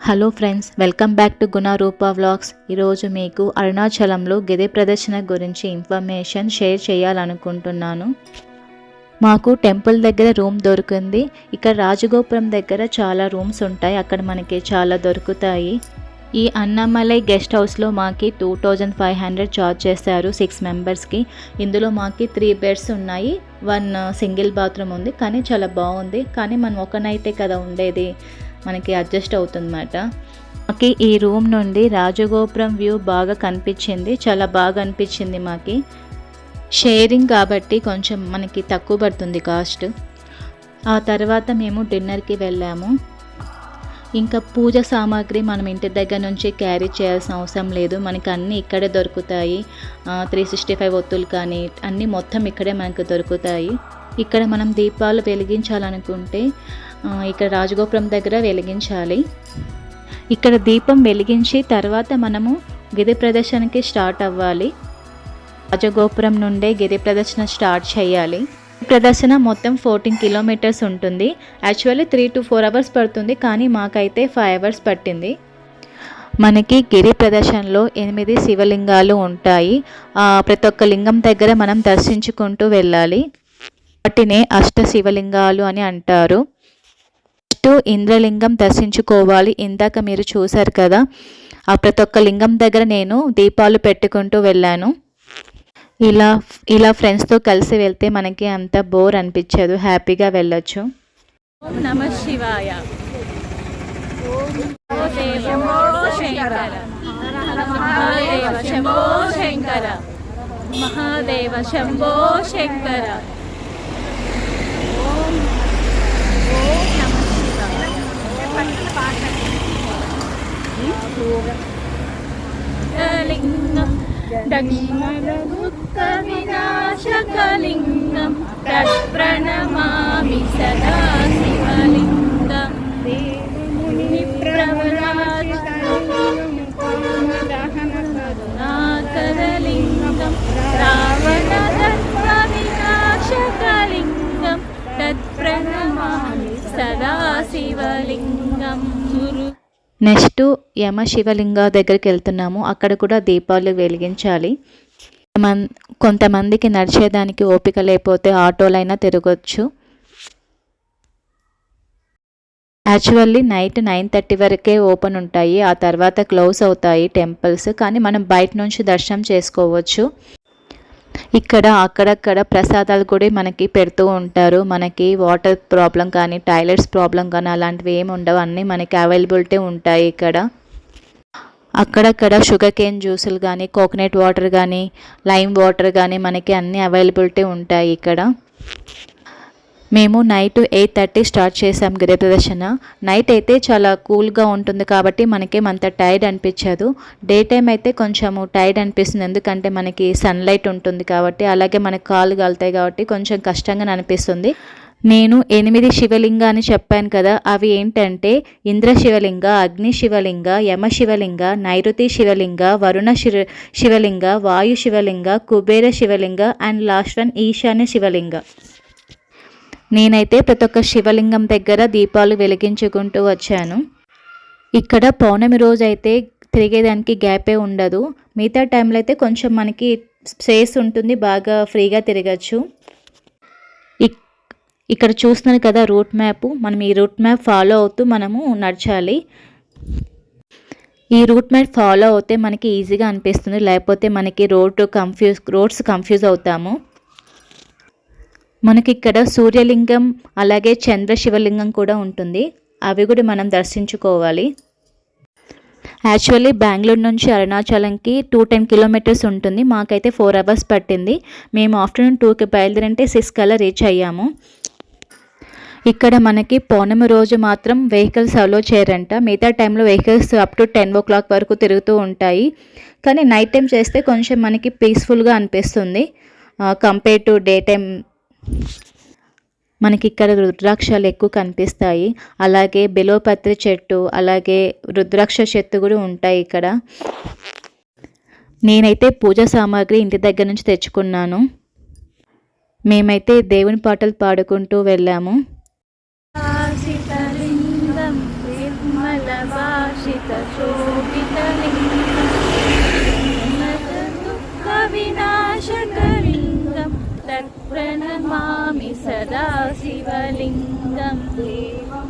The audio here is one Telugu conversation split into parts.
Hello friends, welcome back to Guna Roopa vlogs. ఈరోజు మీకు అరుణాచలంలో గిరి ప్రదర్శన గురించి ఇన్ఫర్మేషన్ షేర్ చేయాలనుకుంటున్నాను. మాకు టెంపుల్ దగ్గర రూమ్ దొరికింది. ఇక్కడ రాజగోపురం దగ్గర చాలా రూమ్స్ ఉంటాయి, అక్కడ మనకి చాలా దొరుకుతాయి. ఈ అన్నమలై గెస్ట్ హౌస్లో మాకి 2500 ఛార్జ్ చేశారు 6 మెంబర్స్కి. ఇందులో మాకి 3 బెడ్స్ ఉన్నాయి, 1 సింగిల్ బాత్రూమ్ ఉంది. కానీ చాలా బాగుంది. కానీ మనం ఒక నైటే కదా ఉండేది, మనకి అడ్జస్ట్ అవుతుందన్నమాట. మాకు ఈ రూమ్ నుండి రాజగోపురం వ్యూ బాగా కనిపించింది, చాలా బాగా అనిపించింది. మాకు షేరింగ్ కాబట్టి కొంచెం మనకి తక్కువ పడుతుంది కాస్ట్. ఆ తర్వాత మేము డిన్నర్కి వెళ్ళాము. ఇంకా పూజ సామాగ్రి మనం ఇంటి దగ్గర నుంచి క్యారీ చేయాల్సిన అవసరం లేదు, మనకి అన్నీ ఇక్కడే దొరుకుతాయి. 365 ఒత్తులు కానీ అన్నీ మొత్తం ఇక్కడే మనకు దొరుకుతాయి. ఇక్కడ మనం దీపాలు వెలిగించాలనుకుంటే ఇక్కడ రాజగోపురం దగ్గర వెలిగించాలి. ఇక్కడ దీపం వెలిగించి తర్వాత మనము గిరి ప్రదర్శనకి స్టార్ట్ అవ్వాలి. రాజగోపురం నుండే గిరి ప్రదర్శన స్టార్ట్ చేయాలి. ప్రదర్శన మొత్తం 14 కిలోమీటర్స్ ఉంటుంది. యాక్చువల్లీ 3 to 4 అవర్స్ పడుతుంది, కానీ మాకైతే 5 అవర్స్ పట్టింది. మనకి గిరి ప్రదర్శనలో 8 శివలింగాలు ఉంటాయి. ప్రతి ఒక్క లింగం దగ్గర మనం దర్శించుకుంటూ వెళ్ళాలి. వాటినే అష్ట శివలింగాలు అని అంటారు. ఫస్ట్ ఇంద్రలింగం దర్శించుకోవాలి. ఇందాక మీరు చూశారు కదా, ఆ ప్రతి ఒక్క లింగం దగ్గర నేను దీపాలు పెట్టుకుంటూ వెళ్ళాను. ఇలా ఫ్రెండ్స్తో కలిసి వెళ్తే మనకి అంత బోర్ అనిపించదు, హ్యాపీగా వెళ్ళొచ్చు. ఓం నమః శివాయ. మహాదేవ శంభో శంకర, మహాదేవ శంభో శంకర. ఓం నమః శివాయ. లింగం దక్షిణదుఃఖ వినాశకలింగం తత్ప్రణమామి సదా శివలింగం. కరుణాకరలింగం రావణదర్ప వినాశకలింగం తత్ప్రణమామి సదా శివలింగం. నెక్స్ట్ యమ శివలింగ దగ్గరికి వెళ్తున్నాము. అక్కడ కూడా దీపాలు వెలిగించాలి. కొంతమందికి నడిచేదానికి ఓపిక లేకపోతే ఆటోలైనా తిరగొచ్చు. యాక్చువల్లీ నైట్ 9:30 వరకే ఓపెన్ ఉంటాయి, ఆ తర్వాత క్లోజ్ అవుతాయి టెంపుల్స్. కానీ మనం బయట నుంచి దర్శనం చేసుకోవచ్చు. ఇక్కడ అక్కడక్కడ ప్రసాదాలు కూడా మనకి పెడుతూ ఉంటారు. మనకి వాటర్ ప్రాబ్లం కానీ టాయిలెట్స్ ప్రాబ్లం కానీ అలాంటివి ఏమి ఉండవు, అన్నీ మనకి అవైలబిలిటీ ఉంటాయి. ఇక్కడ అక్కడక్కడ షుగర్ కేన్ జ్యూసులు కానీ కోకోనట్ వాటర్ కానీ లైమ్ వాటర్ కానీ మనకి అన్నీ అవైలబిలిటీ ఉంటాయి ఇక్కడ. మేము నైట్ 8:30 స్టార్ట్ చేసాం గిరి ప్రదర్శన. నైట్ అయితే చాలా కూల్గా ఉంటుంది కాబట్టి మనకేమంత టైర్డ్ అనిపించదు. డే టైం అయితే కొంచెము టైర్డ్ అనిపిస్తుంది, ఎందుకంటే మనకి సన్లైట్ ఉంటుంది కాబట్టి, అలాగే మనకి కాళ్ళు కాలుతాయి కాబట్టి కొంచెం కష్టంగా అనిపిస్తుంది. నేను 8 శివలింగ అని చెప్పాను కదా, అవి ఏంటంటే ఇంద్ర శివలింగ, అగ్ని శివలింగ, యమ శివలింగ, నైరుతి శివలింగ, వరుణ శివలింగ, వాయు శివలింగ, కుబేర శివలింగ అండ్ లాస్ట్ వన్ ఈశాన్య శివలింగ. నేనైతే ప్రతి ఒక్క శివలింగం దగ్గర దీపాలు వెలిగించుకుంటూ వచ్చాను. ఇక్కడ పౌర్ణమి రోజు అయితే తిరిగేదానికి గ్యాపే ఉండదు. మిగతా టైంలో అయితే కొంచెం మనకి స్పేస్ ఉంటుంది, బాగా ఫ్రీగా తిరగచ్చు. ఇక్కడ చూస్తున్నారు కదా రూట్ మ్యాప్, మనం ఈ రూట్ మ్యాప్ ఫాలో అవుతూ మనము నడచాలి. ఈ రూట్ మ్యాప్ ఫాలో అవుతే మనకి ఈజీగా అనిపిస్తుంది, లేకపోతే మనకి రోడ్స్ కన్ఫ్యూజ్ అవుతాము. మనకి ఇక్కడ సూర్యలింగం అలాగే చంద్ర శివలింగం కూడా ఉంటుంది, అవి కూడా మనం దర్శించుకోవాలి. యాక్చువల్లీ బెంగళూరు నుంచి అరుణాచలంకి 210 కిలోమీటర్స్ ఉంటుంది. మాకైతే 4 అవర్స్ పట్టింది. మేము ఆఫ్టర్నూన్ 2కి బయలుదేరంటే 6 కల్లా రీచ్ అయ్యాము. ఇక్కడ మనకి పౌర్ణమి రోజు మాత్రం వెహికల్స్ అలో చేయరంట, మిగతా టైంలో వెహికల్స్ అప్ టు 10 o'clock వరకు తిరుగుతూ ఉంటాయి. కానీ నైట్ టైం చేస్తే కొంచెం మనకి పీస్ఫుల్గా అనిపిస్తుంది కంపేర్ టు డే టైం. మనకి ఇక్కడ రుద్రాక్షలు ఎక్కువ కనిపిస్తాయి, అలాగే బిలోపత్రి చెట్టు, అలాగే రుద్రాక్ష చెట్టు కూడా ఉంటాయి ఇక్కడ. నేనైతే పూజా సామాగ్రి ఇంటి దగ్గర నుంచి తెచ్చుకున్నాను. మేమైతే దేవుని పాటలు పాడుకుంటూ వెళ్ళాము. నిర్మల दुःखविनाशकलिङ्गं तत्प्रणमामि सदा शिवलिङ्गं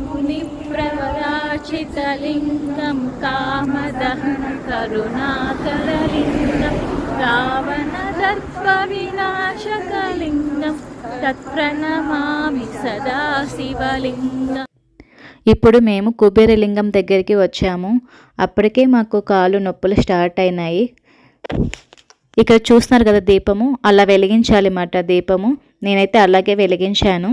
मुनिप्रवराचितलिङ्गं कामदहन करुणाकरलिङ्गं रावणदर्पविनाशकलिङ्गं तत्प्रणमामि सदा शिवलिङ्गम्. ఇప్పుడు మేము కుబేరలింగం దగ్గరికి వచ్చాము. అప్పటికే మాకు కాళ్ళు నొప్పులు స్టార్ట్ అయినాయి. ఇక్కడ చూస్తున్నారు కదా దీపము, అలా వెలిగించాలి అన్నమాట దీపము. నేనైతే అలాగే వెలిగించాను.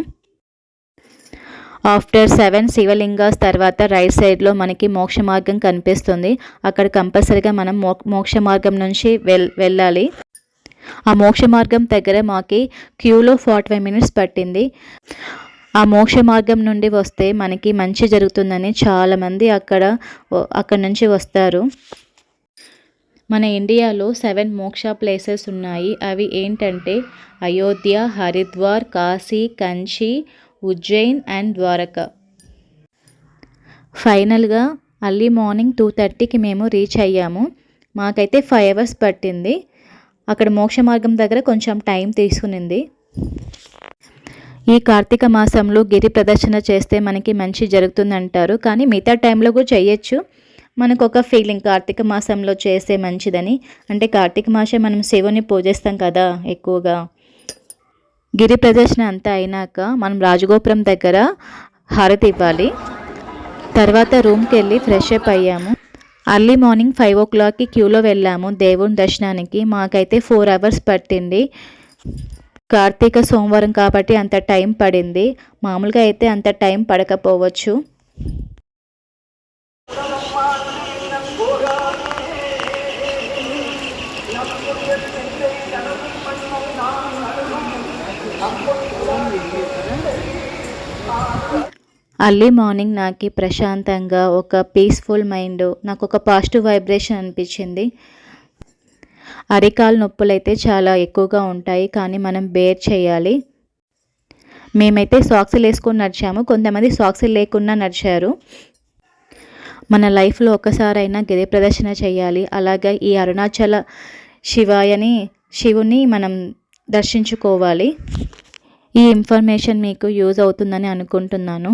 ఆఫ్టర్ 7 శివలింగాస్ తర్వాత రైట్ సైడ్లో మనకి మోక్ష మార్గం కనిపిస్తుంది. అక్కడ కంపల్సరీగా మనం మోక్ష మార్గం నుంచి వెళ్ళాలి. ఆ మోక్ష మార్గం దగ్గర మాకి క్యూలో 45 మినిట్స్ పట్టింది. ఆ మోక్ష మార్గం నుండి వస్తే మనకి మంచి జరుగుతుందని చాలామంది అక్కడ నుంచి వస్తారు. మన ఇండియాలో 7 మోక్ష ప్లేసెస్ ఉన్నాయి. అవి ఏంటంటే అయోధ్య, హరిద్వార్, కాశీ, కంచి, ఉజ్జయిన్ అండ్ ద్వారకా. ఫైనల్గా అర్లీ మార్నింగ్ 2:30కి మేము రీచ్ అయ్యాము. మాకైతే 5 అవర్స్ పట్టింది. అక్కడ మోక్ష మార్గం దగ్గర కొంచెం టైం తీసుకునింది. ఈ కార్తీక మాసంలో గిరి ప్రదర్శన చేస్తే మనకి మంచి జరుగుతుందంటారు. కానీ మిగతా టైంలో కూడా చేయొచ్చు. మనకు ఒక ఫీలింగ్ కార్తీక మాసంలో చేస్తే మంచిదని. అంటే కార్తీక మాసం మనం శివుని పూజిస్తాం కదా ఎక్కువగా. గిరి ప్రదర్శన అంతా అయినాక మనం రాజగోపురం దగ్గర హారతి ఇవ్వాలి. తర్వాత రూమ్కి వెళ్ళి ఫ్రెష్ అప్ అయ్యాము. అర్లీ మార్నింగ్ 5 o'clockకి క్యూలో వెళ్ళాము దేవుని దర్శనానికి. మాకైతే 4 అవర్స్ పట్టింది. కార్తీక సోమవారం కాబట్టి అంత టైం పడింది. మామూలుగా అయితే అంత టైం పడకపోవచ్చు. అర్లీ మార్నింగ్ నాకు ప్రశాంతంగా ఒక పీస్ఫుల్ మైండ్, నాకు ఒక పాజిటివ్ వైబ్రేషన్ అనిపించింది. అరికాలు నొప్పులు అయితే చాలా ఎక్కువగా ఉంటాయి, కానీ మనం బేర్ చేయాలి. మేమైతే సాక్స్లు వేసుకొని నడిచాము. కొంతమంది సాక్స్లు లేకుండా నడిచారు. మన లైఫ్లో ఒకసారైనా గిరి ప్రదర్శన చేయాలి. అలాగే ఈ అరుణాచల శివుని మనం దర్శించుకోవాలి. ఈ ఇన్ఫర్మేషన్ మీకు యూజ్ అవుతుందని అనుకుంటున్నాను.